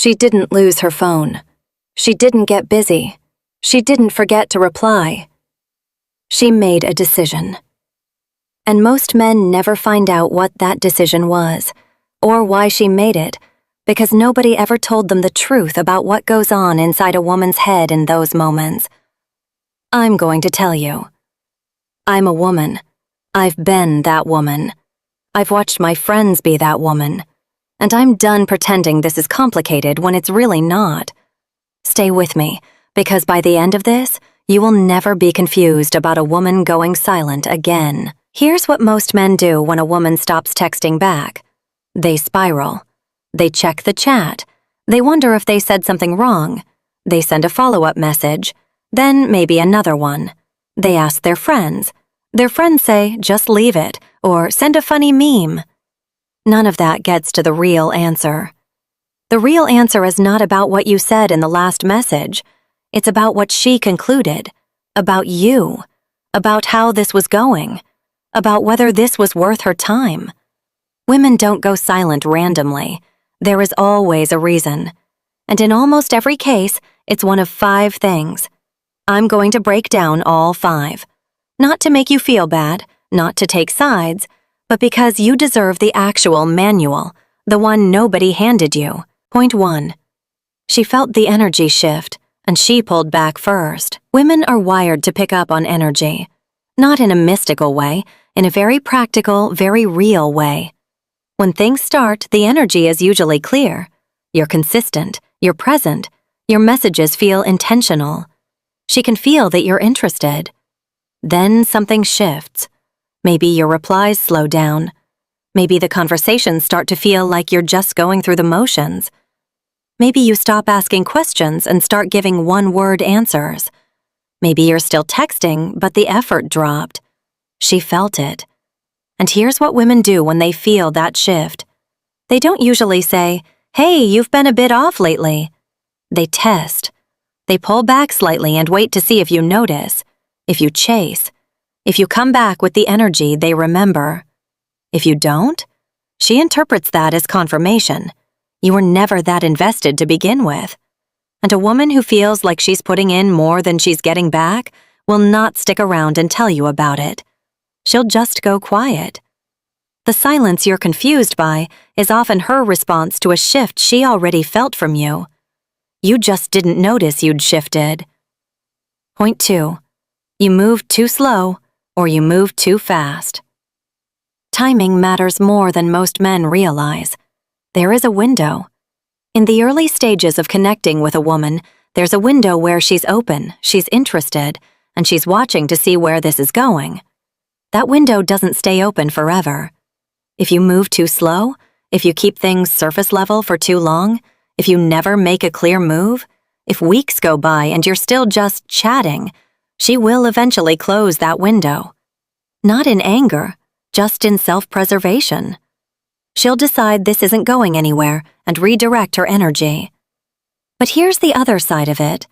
She didn't lose her phone. She didn't get busy. She didn't forget to reply. She made a decision. And most men never find out what that decision was, or why she made it, because nobody ever told them the truth about what goes on inside a woman's head in those moments. I'm going to tell you. I'm a woman. I've been that woman. I've watched my friends be that woman. And I'm done pretending this is complicated when it's really not. Stay with me, because by the end of this, you will never be confused about a woman going silent again. Here's what most men do when a woman stops texting back. They spiral. They check the chat. They wonder if they said something wrong. They send a follow-up message, then maybe another one. They ask their friends. Their friends say, just leave it, or send a funny meme. None of that gets to the real answer. The real answer is not about what you said in the last message. It's about what she concluded, about you, about how this was going, about whether this was worth her time. Women don't go silent randomly. There is always a reason. And in almost every case, it's one of 5 things. I'm going to break down all 5. Not to make you feel bad, not to take sides, but because you deserve the actual manual, the one nobody handed you. Point 1. She felt the energy shift, and she pulled back first. Women are wired to pick up on energy. Not in a mystical way, in a very practical, very real way. When things start, the energy is usually clear. You're consistent, you're present, your messages feel intentional. She can feel that you're interested. Then something shifts. Maybe your replies slow down. Maybe the conversations start to feel like you're just going through the motions. Maybe you stop asking questions and start giving one-word answers. Maybe you're still texting, but the effort dropped. She felt it. And here's what women do when they feel that shift. They don't usually say, "Hey, you've been a bit off lately." They test. They pull back slightly and wait to see if you notice, if you chase, if you come back with the energy they remember. If you don't, she interprets that as confirmation. You were never that invested to begin with. And a woman who feels like she's putting in more than she's getting back will not stick around and tell you about it. She'll just go quiet. The silence you're confused by is often her response to a shift she already felt from you. You just didn't notice you'd shifted. Point 2. You moved too slow, or you moved too fast. Timing matters more than most men realize. There is a window. In the early stages of connecting with a woman, there's a window where she's open, she's interested, and she's watching to see where this is going. That window doesn't stay open forever. If you move too slow, if you keep things surface level for too long, if you never make a clear move, if weeks go by and you're still just chatting, she will eventually close that window. Not in anger, just in self-preservation. She'll decide this isn't going anywhere and redirect her energy. But here's the other side of it.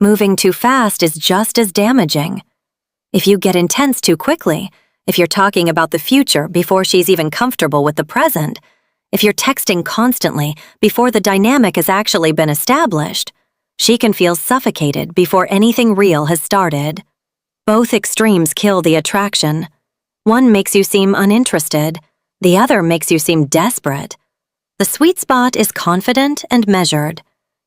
Moving too fast is just as damaging. If you get intense too quickly, if you're talking about the future before she's even comfortable with the present, if you're texting constantly before the dynamic has actually been established, she can feel suffocated before anything real has started. Both extremes kill the attraction. One makes you seem uninterested, the other makes you seem desperate. The sweet spot is confident and measured.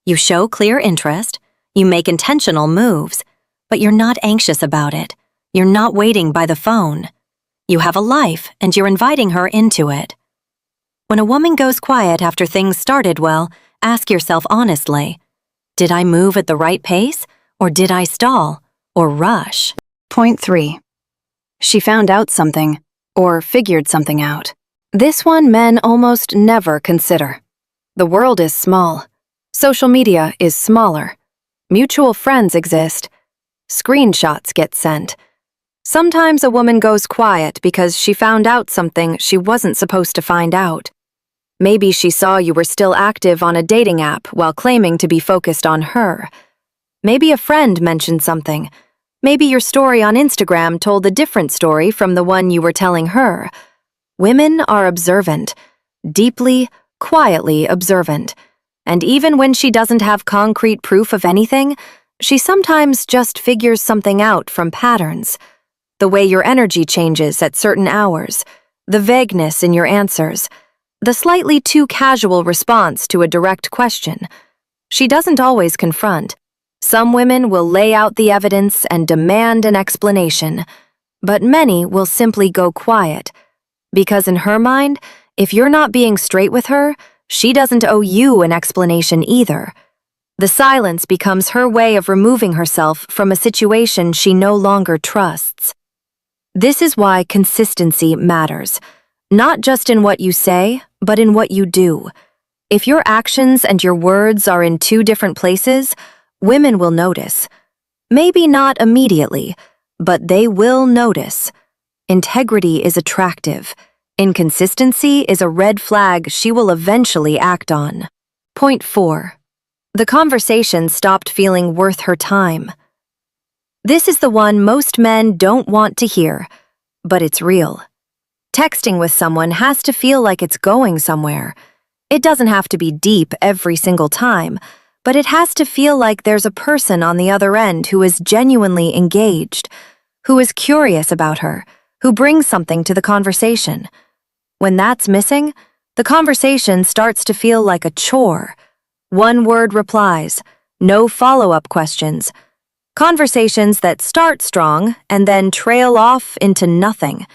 You show clear interest, you make intentional moves, but you're not anxious about it. You're not waiting by the phone. You have a life, and you're inviting her into it. When a woman goes quiet after things started well, ask yourself honestly, did I move at the right pace, or did I stall, or rush? Point 3. She found out something, or figured something out. This one men almost never consider. The world is small. Social media is smaller. Mutual friends exist. Screenshots get sent. Sometimes a woman goes quiet because she found out something she wasn't supposed to find out. Maybe she saw you were still active on a dating app while claiming to be focused on her. Maybe a friend mentioned something. Maybe your story on Instagram told a different story from the one you were telling her. Women are observant, deeply, quietly observant. And even when she doesn't have concrete proof of anything, she sometimes just figures something out from patterns. The way your energy changes at certain hours, the vagueness in your answers, the slightly too casual response to a direct question. She doesn't always confront. Some women will lay out the evidence and demand an explanation, but many will simply go quiet. Because in her mind, if you're not being straight with her, she doesn't owe you an explanation either. The silence becomes her way of removing herself from a situation she no longer trusts. This is why consistency matters, not just in what you say, but in what you do. If your actions and your words are in two different places, women will notice. Maybe not immediately, but they will notice. Integrity is attractive. Inconsistency is a red flag she will eventually act on. Point 4. The conversation stopped feeling worth her time. This is the one most men don't want to hear, but it's real. Texting with someone has to feel like it's going somewhere. It doesn't have to be deep every single time, but it has to feel like there's a person on the other end who is genuinely engaged, who is curious about her, who brings something to the conversation. When that's missing, the conversation starts to feel like a chore. One-word replies, no follow-up questions. Conversations that start strong and then trail off into nothing.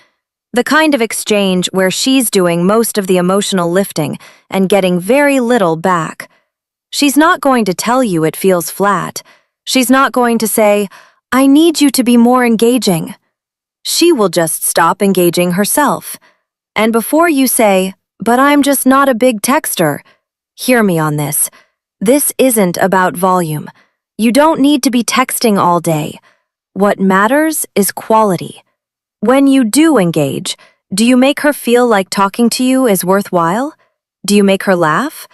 The kind of exchange where she's doing most of the emotional lifting and getting very little back. She's not going to tell you it feels flat. She's not going to say, I need you to be more engaging. She will just stop engaging herself. And before you say, but I'm just not a big texter, hear me on this. This isn't about volume. You don't need to be texting all day. What matters is quality. When you do engage, do you make her feel like talking to you is worthwhile? Do you make her laugh?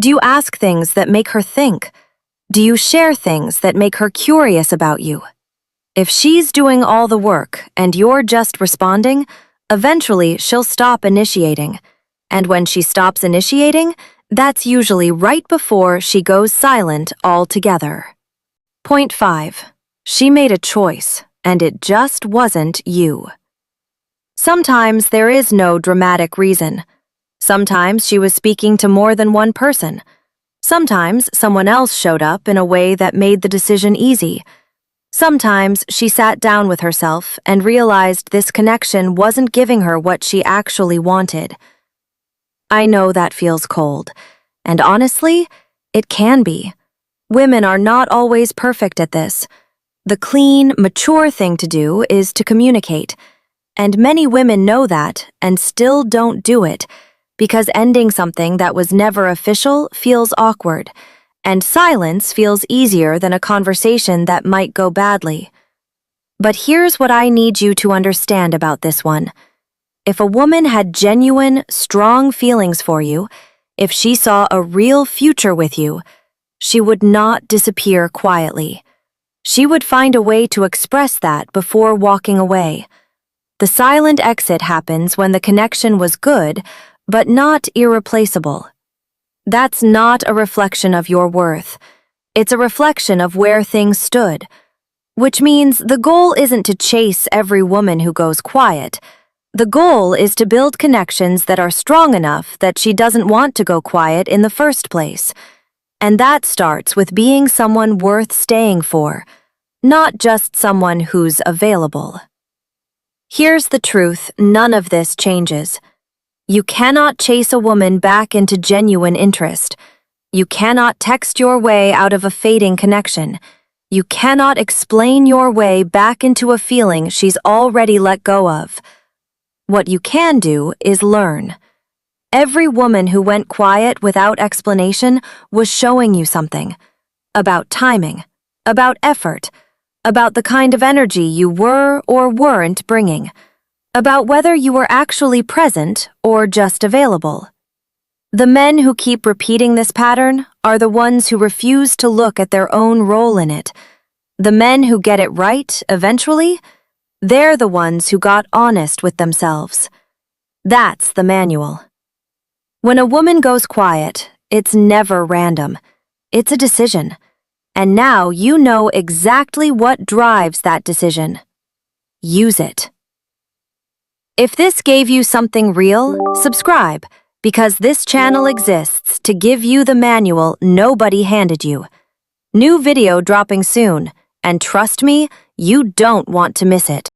Do you ask things that make her think? Do you share things that make her curious about you? If she's doing all the work and you're just responding, eventually she'll stop initiating. And when she stops initiating, that's usually right before she goes silent altogether. Point 5. She made a choice, and it just wasn't you. Sometimes there is no dramatic reason. Sometimes she was speaking to more than one person. Sometimes someone else showed up in a way that made the decision easy. Sometimes she sat down with herself and realized this connection wasn't giving her what she actually wanted. I know that feels cold, and honestly, it can be. Women are not always perfect at this. The clean, mature thing to do is to communicate, and many women know that and still don't do it because ending something that was never official feels awkward, and silence feels easier than a conversation that might go badly. But here's what I need you to understand about this one. If a woman had genuine, strong feelings for you, if she saw a real future with you, she would not disappear quietly. She would find a way to express that before walking away. The silent exit happens when the connection was good, but not irreplaceable. That's not a reflection of your worth. It's a reflection of where things stood. Which means the goal isn't to chase every woman who goes quiet. The goal is to build connections that are strong enough that she doesn't want to go quiet in the first place. And that starts with being someone worth staying for, not just someone who's available. Here's the truth, none of this changes. You cannot chase a woman back into genuine interest. You cannot text your way out of a fading connection. You cannot explain your way back into a feeling she's already let go of. What you can do is learn. Every woman who went quiet without explanation was showing you something. About timing, about effort, about the kind of energy you were or weren't bringing, about whether you were actually present or just available. The men who keep repeating this pattern are the ones who refuse to look at their own role in it. The men who get it right eventually, they're the ones who got honest with themselves. That's the manual. When a woman goes quiet, It's never random. It's a decision. And now you know exactly what drives that decision. Use it. If this gave you something real, subscribe, because this channel exists to give you the manual nobody handed you. New video dropping soon, and trust me, you don't want to miss it.